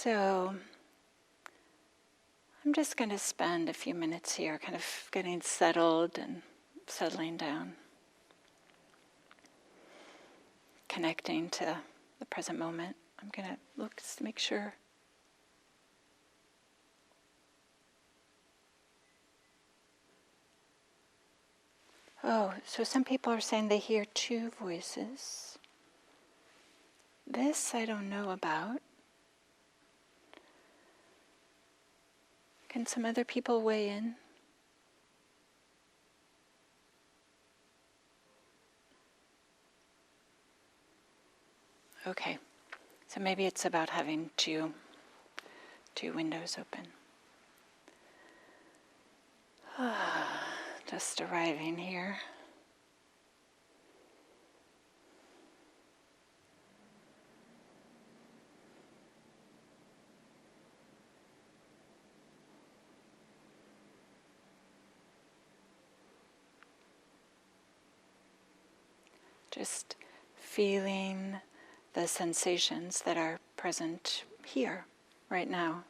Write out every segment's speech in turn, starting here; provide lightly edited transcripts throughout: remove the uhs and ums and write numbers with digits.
So I'm just going to spend a few minutes here kind of getting settled and settling down, connecting to the present moment. I'm going to look to make sure. Oh, so some people are saying they hear two voices. This I don't know about. Can some other people weigh in? Okay, so maybe it's about having two windows open. Just arriving here. Just feeling the sensations that are present here, right now.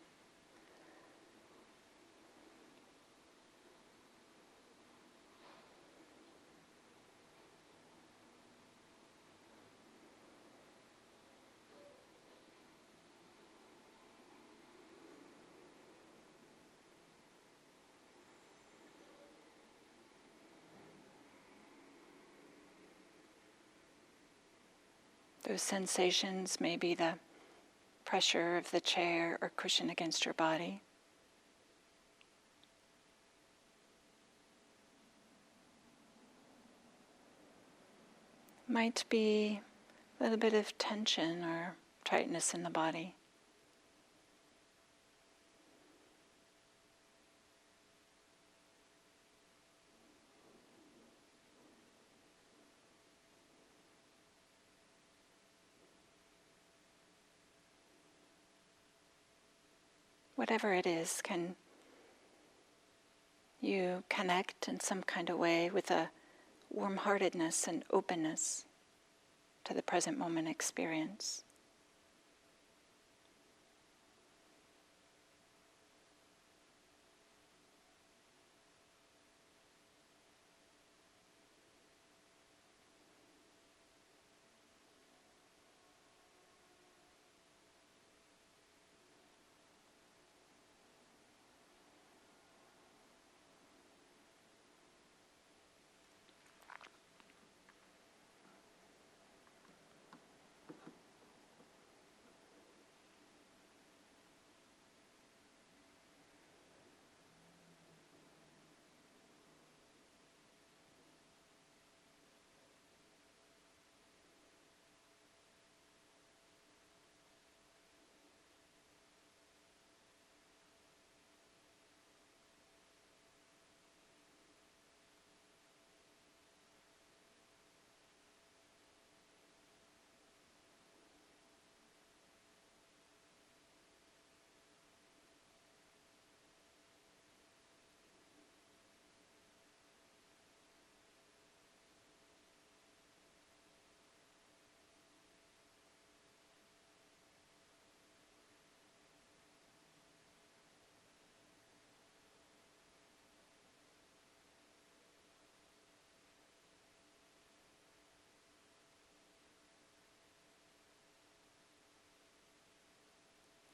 Those sensations may be the pressure of the chair or cushion against your body. Might be a little bit of tension or tightness in the body. Whatever it is, can you connect in some kind of way with a warm-heartedness and openness to the present moment experience?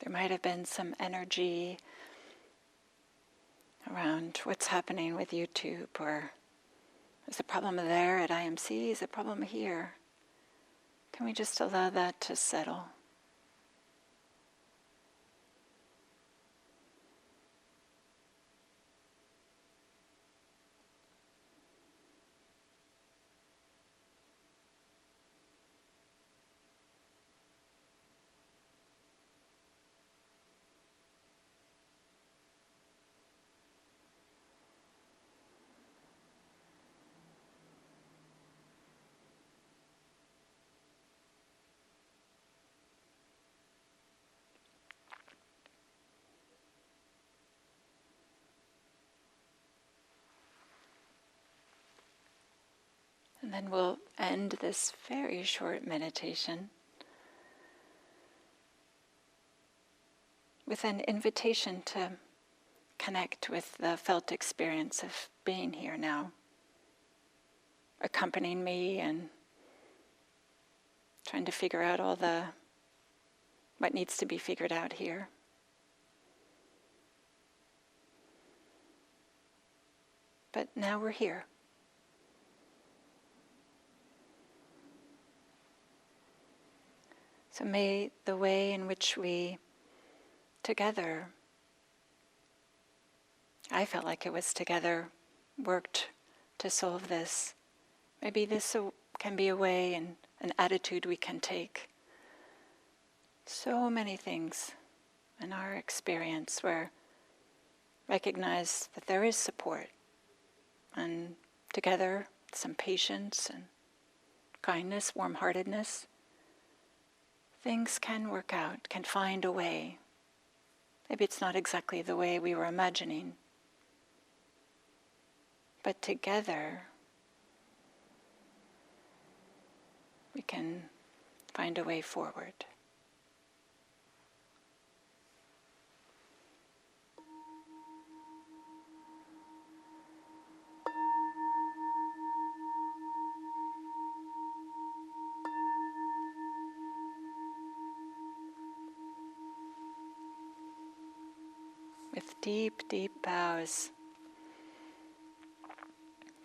There might have been some energy around what's happening with YouTube, or is a problem there at IMC, is a problem here. Can we just allow that to settle? And then we'll end this very short meditation with an invitation to connect with the felt experience of being here now, accompanying me and trying to figure out all what needs to be figured out here. But now we're here. So may the way in which we together, I felt like it was together, worked to solve this. Maybe this can be a way and an attitude we can take. So many things in our experience where recognize that there is support, and together some patience and kindness, warm-heartedness, things can work out, can find a way. Maybe it's not exactly the way we were imagining, but together we can find a way forward. With deep, deep bows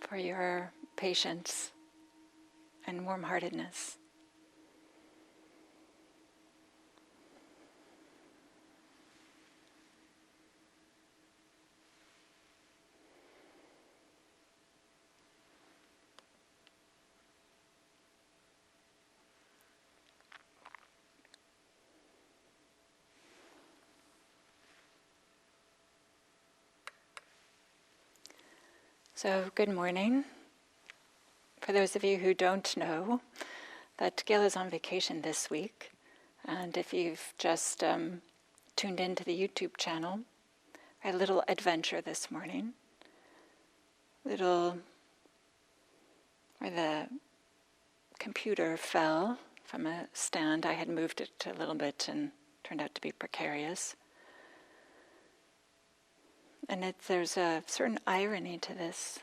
for your patience and warm-heartedness. So, good morning. For those of you who don't know, that Gil is on vacation this week, and if you've just tuned into the YouTube channel, I had a little adventure this morning. Where the computer fell from a stand. I had moved it a little bit and turned out to be precarious. And there's a certain irony to this.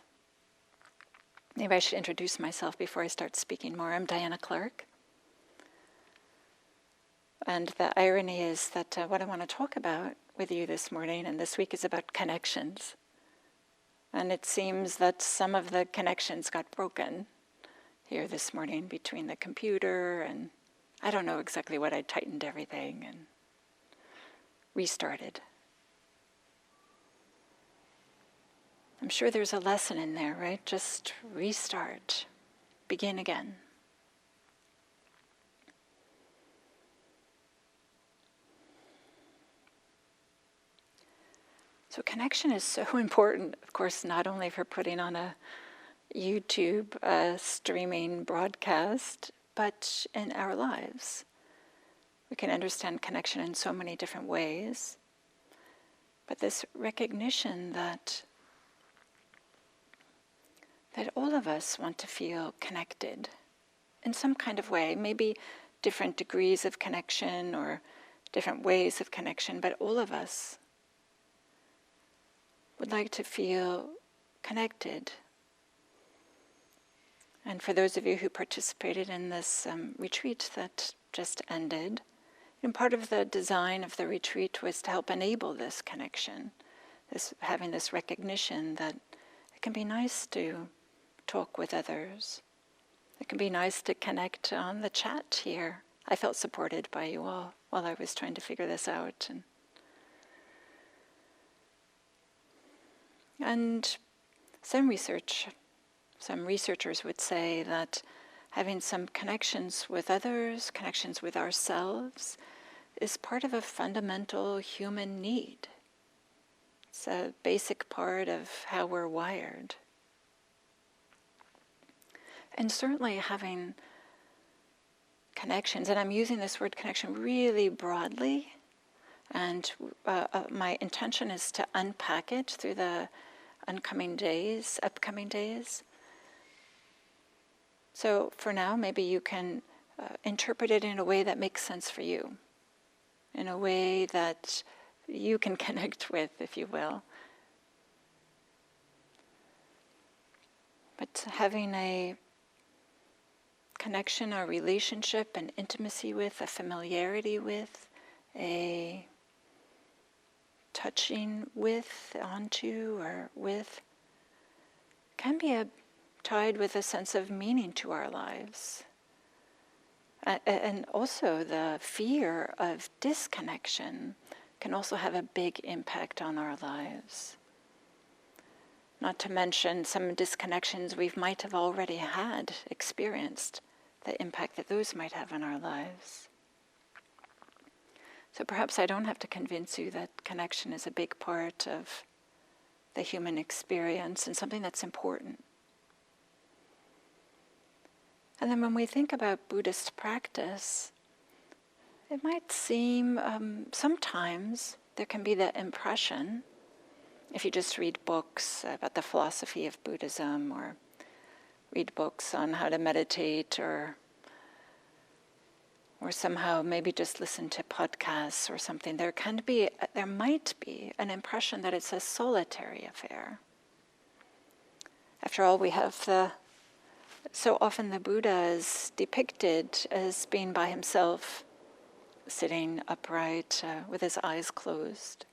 Maybe I should introduce myself before I start speaking more. I'm Diana Clark. And the irony is that what I want to talk about with you this morning and this week is about connections. And it seems that some of the connections got broken here this morning between the computer and I don't know exactly what. I tightened everything and restarted. I'm sure there's a lesson in there, right? Just restart, begin again. So connection is so important, of course, not only for putting on a YouTube streaming broadcast, but in our lives. We can understand connection in so many different ways. But this recognition that all of us want to feel connected in some kind of way, maybe different degrees of connection or different ways of connection, but all of us would like to feel connected. And for those of you who participated in this retreat that just ended, part of the design of the retreat was to help enable this connection, having this recognition that it can be nice to talk with others. It can be nice to connect on the chat here. I felt supported by you all while I was trying to figure this out. And some researchers would say that having some connections with others, connections with ourselves, is part of a fundamental human need. It's a basic part of how we're wired. And certainly having connections, and I'm using this word connection really broadly, and my intention is to unpack it through the upcoming days. So for now, maybe you can interpret it in a way that makes sense for you, in a way that you can connect with, if you will. But having a connection, a relationship, an intimacy with, a familiarity with, a touching with, onto, or with, can be tied with a sense of meaning to our lives. And also the fear of disconnection can also have a big impact on our lives. Not to mention some disconnections we might have already had, experienced, the impact that those might have on our lives. So perhaps I don't have to convince you that connection is a big part of the human experience and something that's important. And then when we think about Buddhist practice, it might seem sometimes there can be the impression, if you just read books about the philosophy of Buddhism, or read books on how to meditate, or somehow maybe just listen to podcasts or something, there might be an impression that it's a solitary affair. After all, we have so often the Buddha is depicted as being by himself, sitting upright with his eyes closed.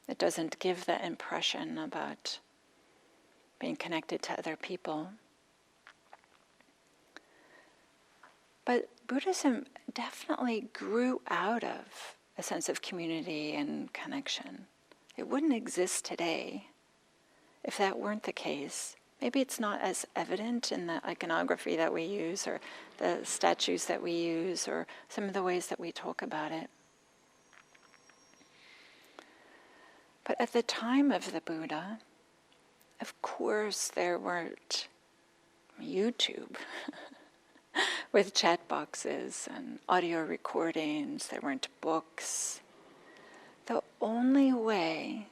It doesn't give the impression about being connected to other people. But Buddhism definitely grew out of a sense of community and connection. It wouldn't exist today if that weren't the case. Maybe it's not as evident in the iconography that we use, or the statues that we use, or some of the ways that we talk about it. But at the time of the Buddha, of course there weren't YouTube with chat boxes and audio recordings, there weren't books. The only way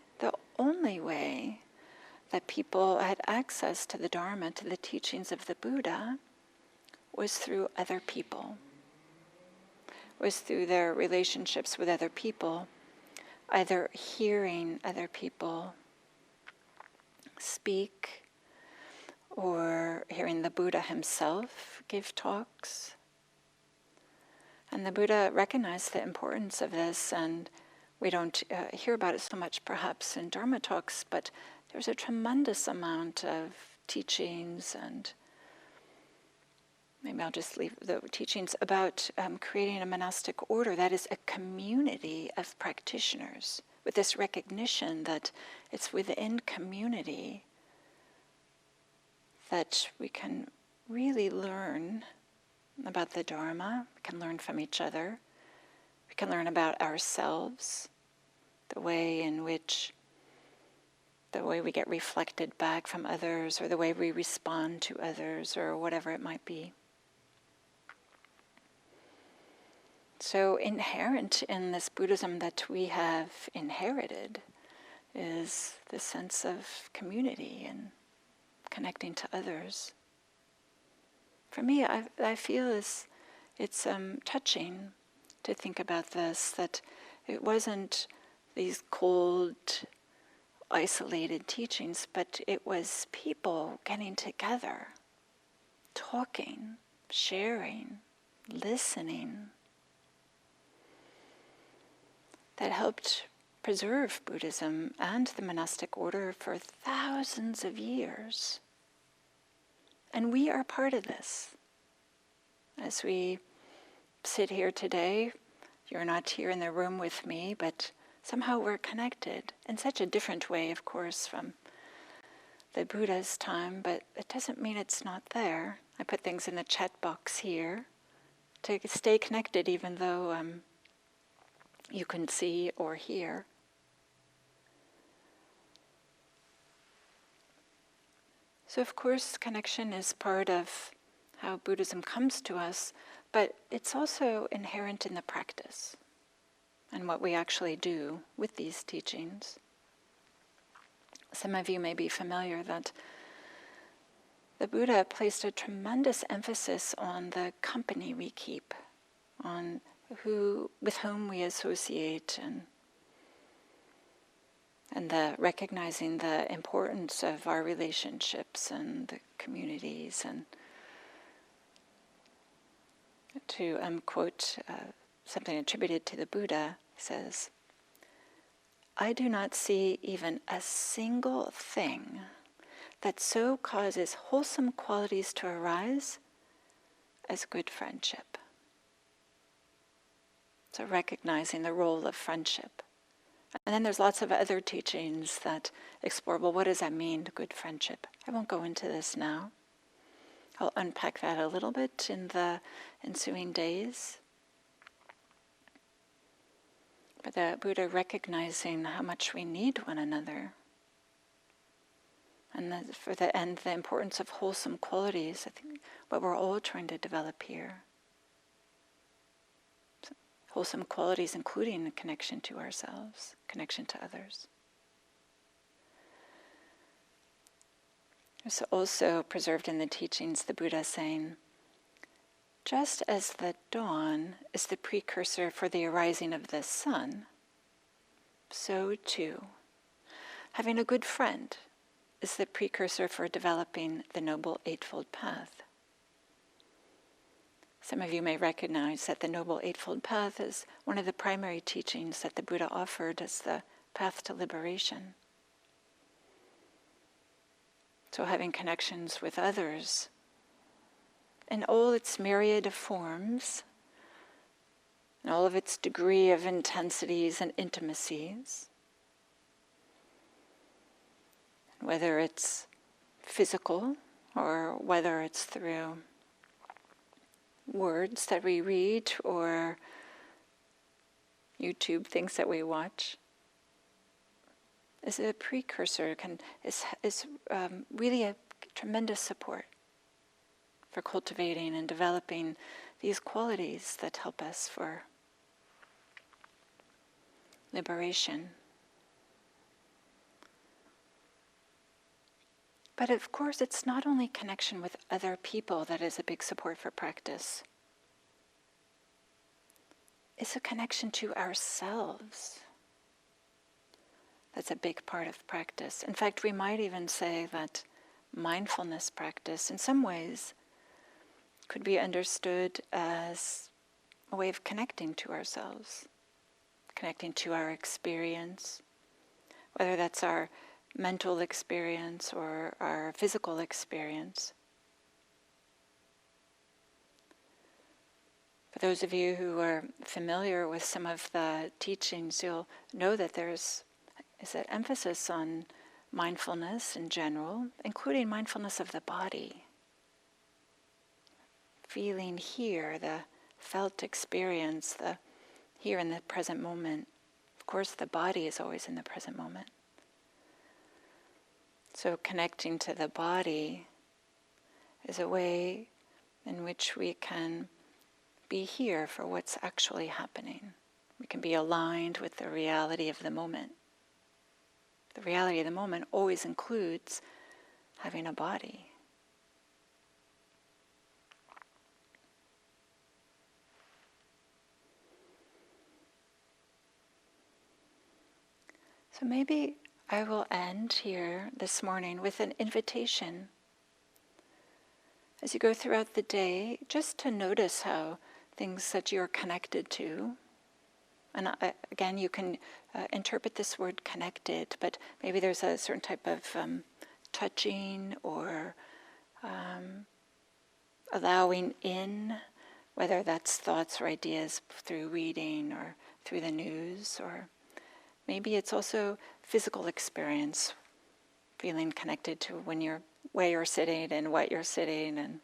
that people had access to the Dharma, to the teachings of the Buddha, was through other people, was through their relationships with other people, either hearing other people speak, or hearing the Buddha himself give talks. And the Buddha recognized the importance of this, and we don't hear about it so much perhaps in Dharma talks, but there's a tremendous amount of teachings, and maybe I'll just leave the teachings about creating a monastic order that is a community of practitioners, with this recognition that it's within community that we can really learn about the Dharma, we can learn from each other, we can learn about ourselves, the way we get reflected back from others, or the way we respond to others, or whatever it might be. So inherent in this Buddhism that we have inherited is the sense of community and connecting to others. For me, I feel it's touching to think about this, that it wasn't these cold, isolated teachings, but it was people getting together, talking, sharing, listening, that helped preserve Buddhism and the monastic order for thousands of years. And we are part of this. As we sit here today, you're not here in the room with me, but somehow we're connected in such a different way, of course, from the Buddha's time, but it doesn't mean it's not there. I put things in the chat box here to stay connected, even though you can see or hear. So of course connection is part of how Buddhism comes to us, but it's also inherent in the practice and what we actually do with these teachings. Some of you may be familiar that the Buddha placed a tremendous emphasis on the company we keep, on with whom we associate, and recognizing the importance of our relationships and the communities. And to quote something attributed to the Buddha, says, "I do not see even a single thing that so causes wholesome qualities to arise as good friendship." So recognizing the role of friendship. And then there's lots of other teachings that explore, well, what does that mean, good friendship? I won't go into this now. I'll unpack that a little bit in the ensuing days. But the Buddha recognizing how much we need one another. And the importance of wholesome qualities, I think what we're all trying to develop here. So, wholesome qualities including a connection to ourselves, connection to others. It's also preserved in the teachings, the Buddha saying, just as the dawn is the precursor for the arising of the sun, so too, having a good friend is the precursor for developing the Noble Eightfold Path. Some of you may recognize that the Noble Eightfold Path is one of the primary teachings that the Buddha offered as the path to liberation. So having connections with others in all its myriad of forms, in all of its degree of intensities and intimacies, whether it's physical or whether it's through words that we read or YouTube things that we watch, is a precursor, is really a tremendous support for cultivating and developing these qualities that help us for liberation. But of course, it's not only connection with other people that is a big support for practice. It's a connection to ourselves. That's a big part of practice. In fact, we might even say that mindfulness practice, in some ways, could be understood as a way of connecting to ourselves, connecting to our experience, whether that's our mental experience or our physical experience. For those of you who are familiar with some of the teachings, you'll know that there's an emphasis on mindfulness in general, including mindfulness of the body. Feeling here, the felt experience, the here in the present moment. Of course, the body is always in the present moment. So connecting to the body is a way in which we can be here for what's actually happening. We can be aligned with the reality of the moment. The reality of the moment always includes having a body. So maybe I will end here this morning with an invitation. As you go throughout the day, just to notice how things that you're connected to, and again, you can interpret this word connected, but maybe there's a certain type of touching or allowing in, whether that's thoughts or ideas through reading or through the news, or maybe it's also physical experience, feeling connected to where you're sitting and what you're sitting, and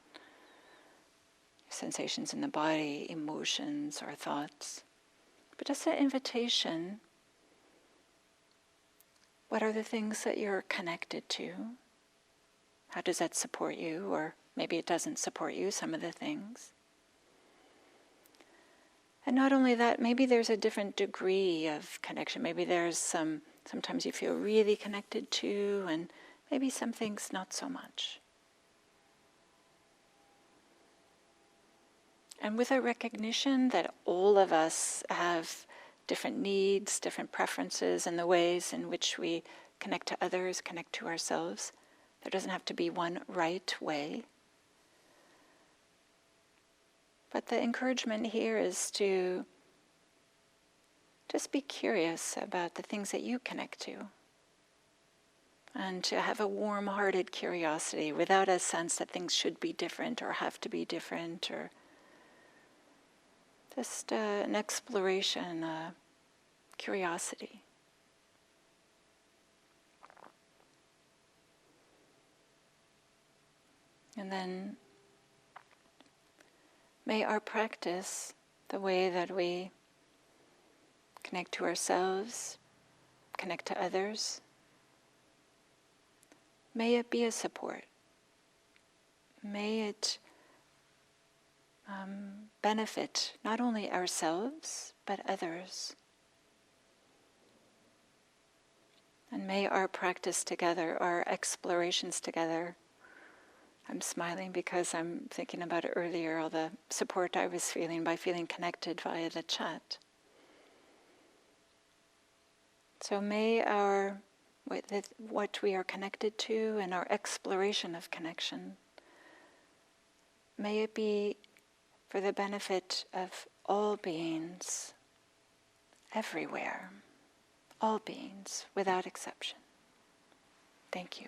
sensations in the body, emotions or thoughts. But just an invitation. What are the things that you're connected to? How does that support you? Or maybe it doesn't support you, some of the things. And not only that, maybe there's a different degree of connection. Maybe there's sometimes you feel really connected to, and maybe some things not so much. And with a recognition that all of us have different needs, different preferences, and the ways in which we connect to others, connect to ourselves. There doesn't have to be one right way. But the encouragement here is to just be curious about the things that you connect to. And to have a warm-hearted curiosity without a sense that things should be different or have to be different, or just an exploration, curiosity. And then may our practice, the way that we connect to ourselves, connect to others, may it be a support. May it benefit not only ourselves, but others. And may our practice together, our explorations together, I'm smiling because I'm thinking about it earlier, all the support I was feeling by feeling connected via the chat. So may what we are connected to and our exploration of connection, may it be for the benefit of all beings, everywhere, all beings, without exception. Thank you.